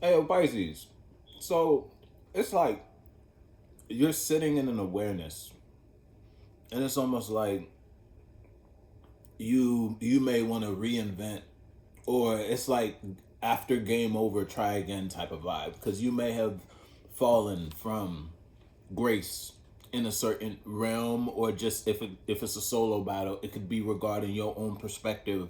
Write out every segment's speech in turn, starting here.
Hey, yo, Pisces. So it's like you're sitting in an awareness, and it's almost like you may want to reinvent, or it's like after game over, try again type of vibe, because you may have fallen from grace in a certain realm, or just if it's a solo battle, it could be regarding your own perspective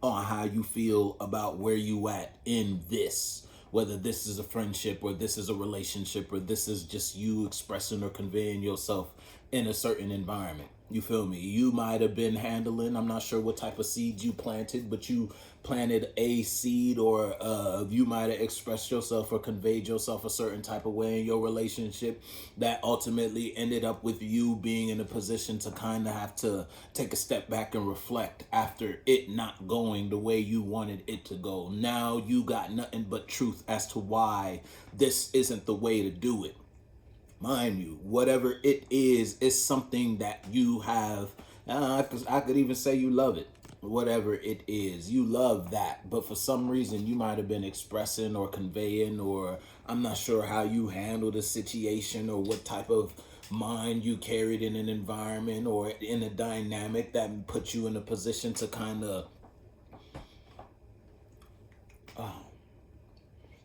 on how you feel about where you at in this, whether this is a friendship or this is a relationship or this is just you expressing or conveying yourself in a certain environment. You feel me? You might have been handling, I'm not sure what type of seeds you planted, but you planted a seed, or you might have expressed yourself or conveyed yourself a certain type of way in your relationship that ultimately ended up with you being in a position to kind of have to take a step back and reflect after it not going the way you wanted it to go. Now you got nothing but truth as to why this isn't the way to do it. Mind you, whatever it is something that you have. I could even say you love it. Whatever it is, you love that. But for some reason, you might have been expressing or conveying, or I'm not sure how you handled a situation or what type of mind you carried in an environment or in a dynamic that put you in a position to kind of.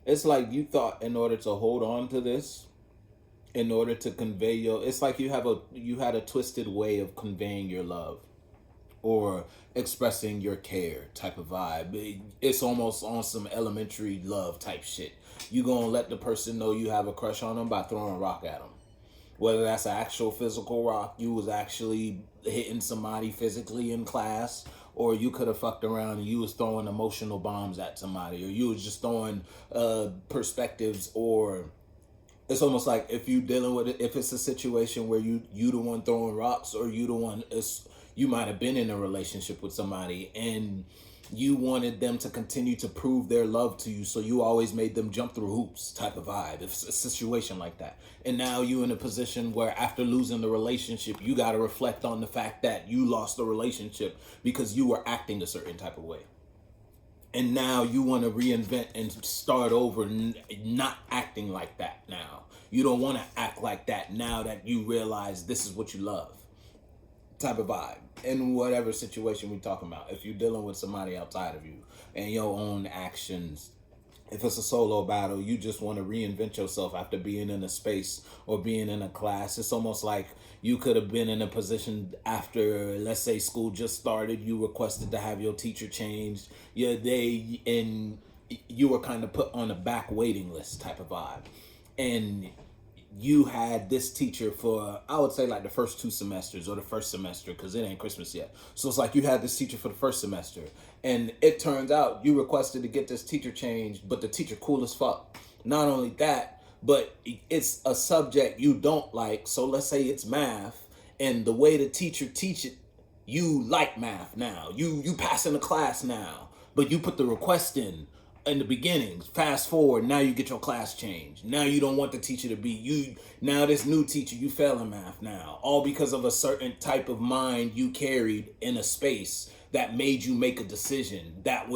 It's like you thought in order to hold on to this, in order to convey your, it's like you had a twisted way of conveying your love or expressing your care type of vibe. It's almost on some elementary love type shit. You gonna let the person know you have a crush on them by throwing a rock at them, whether that's an actual physical rock, you was actually hitting somebody physically in class, or you could have fucked around and you was throwing emotional bombs at somebody, or you was just throwing perspectives. Or it's almost like if you dealing with it, if it's a situation where you the one throwing rocks, or you the one is, you might have been in a relationship with somebody and you wanted them to continue to prove their love to you, so you always made them jump through hoops type of vibe. It's a situation like that, and now you in a position where after losing the relationship, you got to reflect on the fact that you lost the relationship because you were acting a certain type of way, and now you want to reinvent and start over, not acting like that. Now you don't want to act like that now that you realize this is what you love type of vibe in whatever situation we're talking about. If you're dealing with somebody outside of you and your own actions, if it's a solo battle, you just want to reinvent yourself after being in a space or being in a class. It's almost like you could have been in a position after, let's say, school just started, you requested to have your teacher changed, yeah, and you were kind of put on a back waiting list type of vibe, and you had this teacher for, I would say, like the first 2 semesters or the first semester, because it ain't Christmas yet. So it's like you had this teacher for the first semester, and it turns out you requested to get this teacher changed, but the teacher cool as fuck. Not only that, but it's a subject you don't like. So let's say it's math, and the way the teacher teach it, you like math now. You pass in the class now, but you put the request in the beginning. Fast forward, now you get your class changed. Now you don't want the teacher to be you. Now this new teacher, you fail in math now, all because of a certain type of mind you carried in a space that made you make a decision that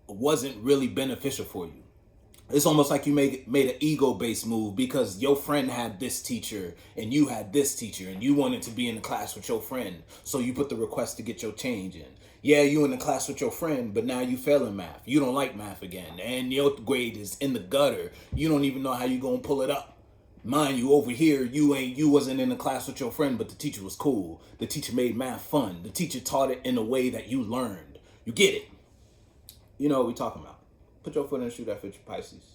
wasn't really beneficial for you. It's almost like you made an ego based move because your friend had this teacher and you had this teacher and you wanted to be in the class with your friend, so you put the request to get your change in. Yeah, you in the class with your friend, but now you fail in math. You don't like math again, and your grade is in the gutter. You don't even know how you gonna pull it up. Mind you, over here, you wasn't in the class with your friend, but the teacher was cool. The teacher made math fun. The teacher taught it in a way that you learned. You get it. You know what we talking about. Put your foot in the shoe that fits your Pisces.